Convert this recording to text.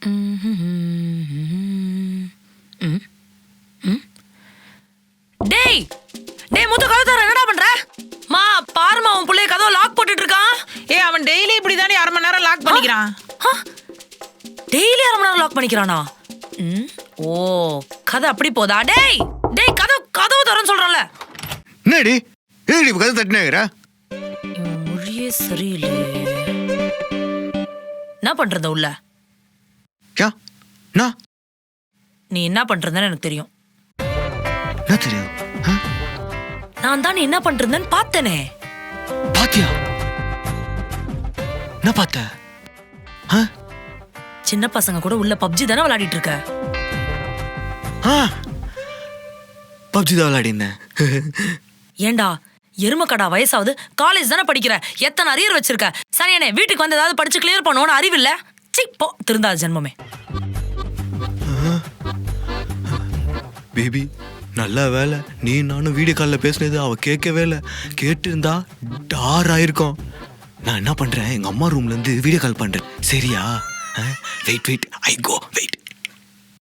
டேய் டேய் மூத்த கதவு என்னடா பண்ற? மா பாருமா உன் புள்ளைய கதவை லாக் போட்டுட்டு இருக்கான். அவன் டெய்லி இப்படிதானே 1/2 மணி நேரம் லாக் பண்ணிக்கிறான். டெய்லி 1/2 மணி நேரம் லாக் பண்ணிக்கிறானா? ஓ கதை அப்படி போதா? டேய் டேய் கதவு தரேன்னு சொல்றேன்ல. என்னடி ஏடி கதவு தட்டினேங்கற? மொழியே சரியில்லை. என்ன பண்றத உள்ள? நீ என்ன பண்றதுன்னு எனக்கு தெரியும். என்ன தெரியும்? நான் தான் நீ என்ன பண்றதுன்னு பார்த்தனே. பாத்தியா? என்ன பார்த்த? சின்ன பசங்க கூட உள்ள பப்ஜி தானே விளையாடிட்டு இருக்க. பப்ஜி தான் விளையாடினேன். ஏண்டா எருமக்கடா வயசாவது, காலேஜ் தானே படிக்கிற, எத்தனை அரியர் வச்சிருக்க? சனியனே வீட்டுக்கு வந்து ஏதாவது படிச்சு கிளியர் பண்ணுவோன்னு அறிவு இல்ல? போ திருந்தாத ஜென்மமே. பேபி நல்ல வேலை நீ நானும் வீடியோ காலில் பேசினது அவ கேட்கவே இல்லை. கேட்டு இருந்தா டார் ஆயிருக்கும். நான் என்ன பண்றேன், எங்க அம்மா ரூம்ல இருந்து வீடியோ கால் பண்றேன். சரியா? Wait I go wait.